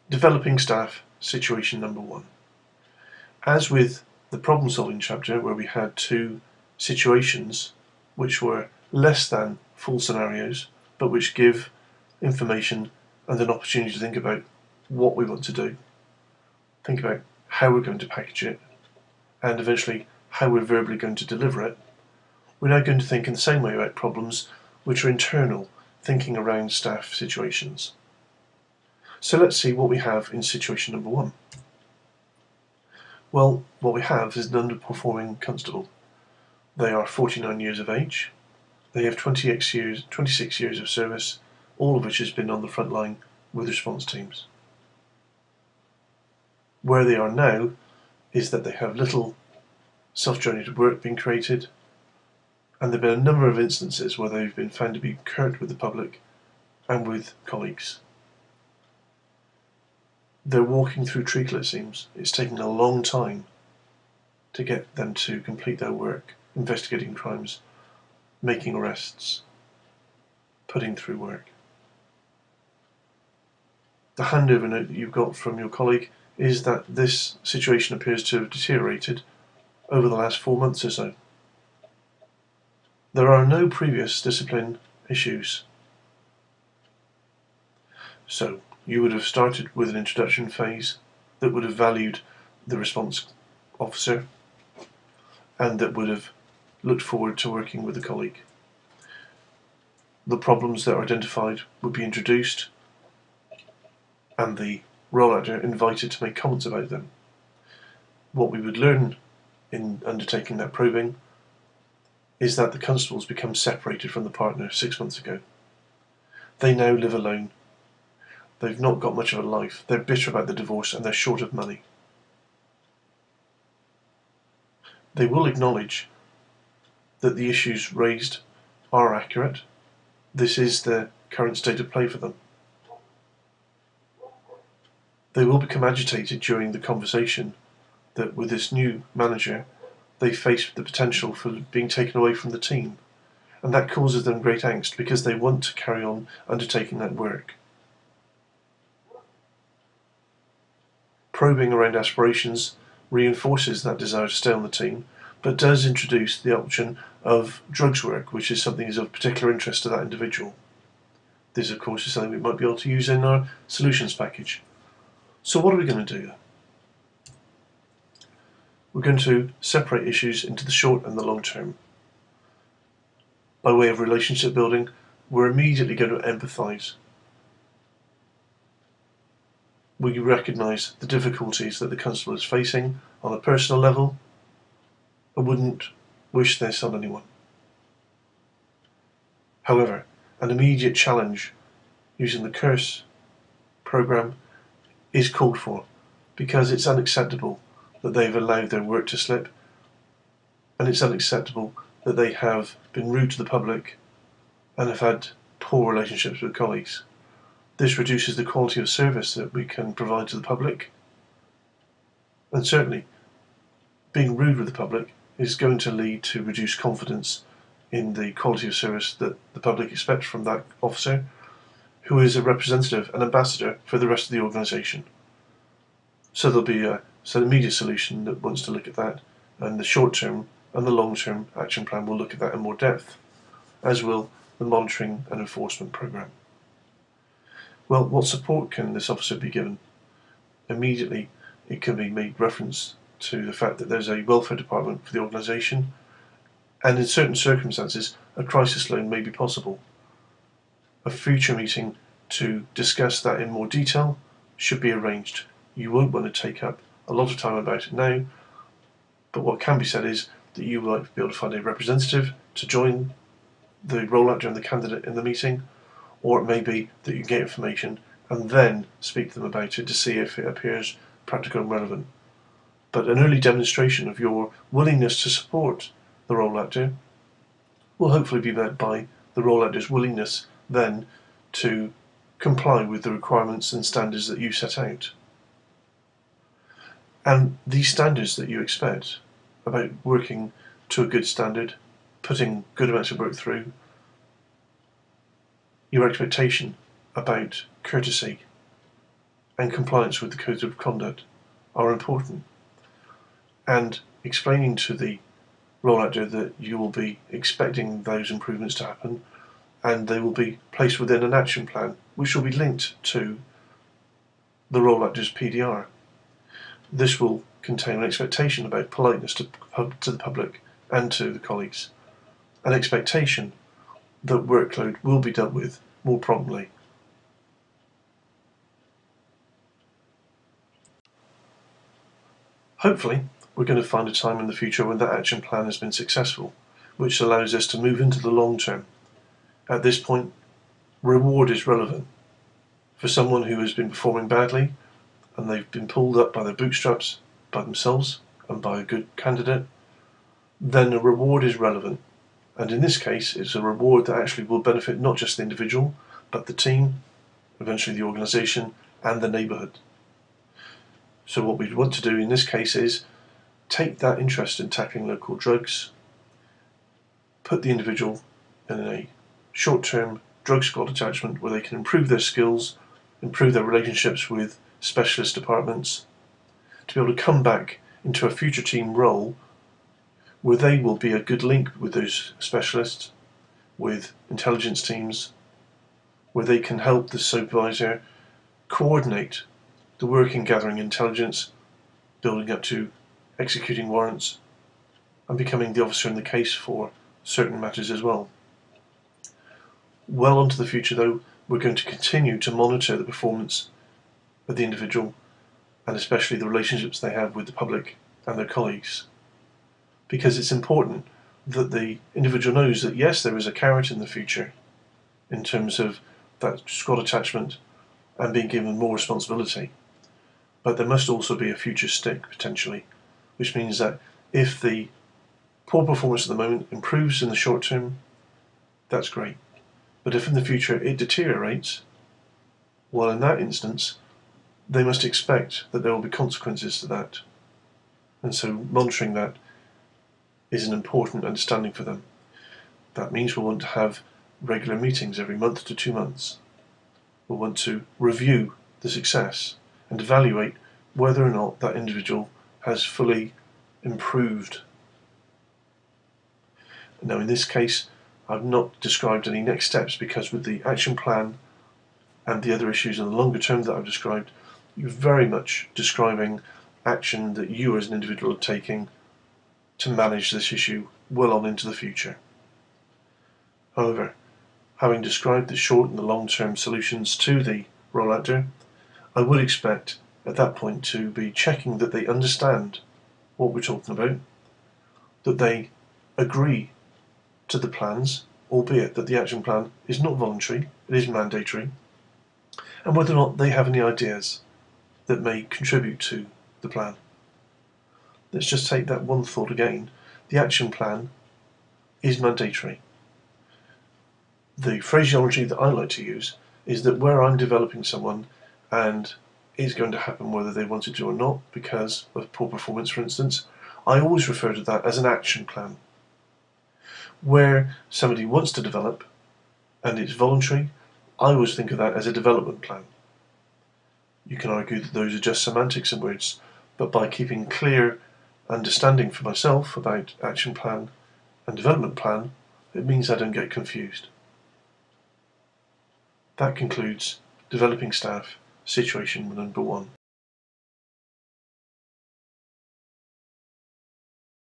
Developing staff, situation number 1. As with the problem solving chapter, where we had 2 situations which were less than full scenarios, but which give information and an opportunity to think about what we want to do, think about how we're going to package it, and eventually how we're verbally going to deliver it, we're now going to think in the same way about problems which are internal, thinking around staff situations. So let's see what we have in situation number 1. Well, what we have is an underperforming constable. They are 49 years of age. They have 26 years of service, all of which has been on the front line with response teams. Where they are now is that they have little self-generated work being created, and there have been a number of instances where they've been found to be curt with the public and with colleagues. They're walking through treacle, it seems. It's taking a long time to get them to complete their work, investigating crimes, making arrests, putting through work. The handover note that you've got from your colleague is that this situation appears to have deteriorated over the last 4 months or so. There are no previous discipline issues. So you would have started with an introduction phase that would have valued the response officer and that would have looked forward to working with a colleague. The problems that are identified would be introduced and the role actor invited to make comments about them. What we would learn in undertaking that probing is that the constables become separated from the partner 6 months ago. They now live alone. They've not got much of a life. They're bitter about the divorce and they're short of money. They will acknowledge that the issues raised are accurate. This is the current state of play for them. They will become agitated during the conversation that with this new manager they face the potential for being taken away from the team, and that causes them great angst because they want to carry on undertaking that work. Probing around aspirations reinforces that desire to stay on the team, but does introduce the option of drugs work, which is something that is of particular interest to that individual. This, of course, is something we might be able to use in our solutions package. So what are we going to do? We're going to separate issues into the short and the long term. By way of relationship building, we're immediately going to empathise. We recognise the difficulties that the constable is facing on a personal level and wouldn't wish this on anyone. However, an immediate challenge using the CURSE programme is called for because it's unacceptable that they've allowed their work to slip, and it's unacceptable that they have been rude to the public and have had poor relationships with colleagues. This reduces the quality of service that we can provide to the public, and certainly being rude with the public is going to lead to reduced confidence in the quality of service that the public expects from that officer, who is a representative, an ambassador for the rest of the organisation. So there'll be an immediate solution that wants to look at that, and the short term and the long term action plan will look at that in more depth, as will the monitoring and enforcement programme. Well, what support can this officer be given? Immediately it can be made reference to the fact that there's a welfare department for the organisation, and in certain circumstances a crisis loan may be possible. A future meeting to discuss that in more detail should be arranged. You won't want to take up a lot of time about it now, but what can be said is that you would like to be able to find a representative to join the role actor and the candidate in the meeting, or it may be that you get information and then speak to them about it to see if it appears practical and relevant. But an early demonstration of your willingness to support the role actor will hopefully be met by the role actor's willingness then to comply with the requirements and standards that you set out. And these standards that you expect about working to a good standard, putting good amounts of work through, your expectation about courtesy and compliance with the Code of Conduct are important. And explaining to the role actor that you will be expecting those improvements to happen, and they will be placed within an action plan, which will be linked to the role actor's PDR. This will contain an expectation about politeness to the public and to the colleagues, an expectation that workload will be dealt with more promptly. Hopefully, we're going to find a time in the future when that action plan has been successful, which allows us to move into the long term. At this point, reward is relevant. For someone who has been performing badly and they've been pulled up by their bootstraps, by themselves and by a good candidate, then a reward is relevant. And in this case, it's a reward that actually will benefit not just the individual, but the team, eventually the organisation, and the neighbourhood. So what we want to do in this case is take that interest in tackling local drugs, put the individual in a short-term drug squad attachment where they can improve their skills, improve their relationships with specialist departments, to be able to come back into a future team role where they will be a good link with those specialists, with intelligence teams, where they can help the supervisor coordinate the work in gathering intelligence, building up to executing warrants, and becoming the officer in the case for certain matters as well. Well onto the future though, we're going to continue to monitor the performance of the individual, and especially the relationships they have with the public and their colleagues. Because it's important that the individual knows that yes, there is a carrot in the future in terms of that squad attachment and being given more responsibility. But there must also be a future stick, potentially, which means that if the poor performance at the moment improves in the short term, that's great. But if in the future it deteriorates, well, in that instance, they must expect that there will be consequences to that. And so monitoring that is an important understanding for them. That means we'll want to have regular meetings every month to 2 months. We'll want to review the success and evaluate whether or not that individual has fully improved. Now in this case, I've not described any next steps because with the action plan and the other issues in the longer term that I've described, you're very much describing action that you as an individual are taking to manage this issue well on into the future. However, having described the short and the long-term solutions to the role actor, I would expect at that point to be checking that they understand what we're talking about, that they agree to the plans, albeit that the action plan is not voluntary, it is mandatory, and whether or not they have any ideas that may contribute to the plan. Let's just take that one thought again. The action plan is mandatory. The phraseology that I like to use is that where I'm developing someone and it's going to happen whether they want it to or not because of poor performance, for instance, I always refer to that as an action plan. Where somebody wants to develop and it's voluntary, I always think of that as a development plan. You can argue that those are just semantics and words, but by keeping clear understanding for myself about action plan and development plan, it means I don't get confused. That concludes developing staff situation number 1.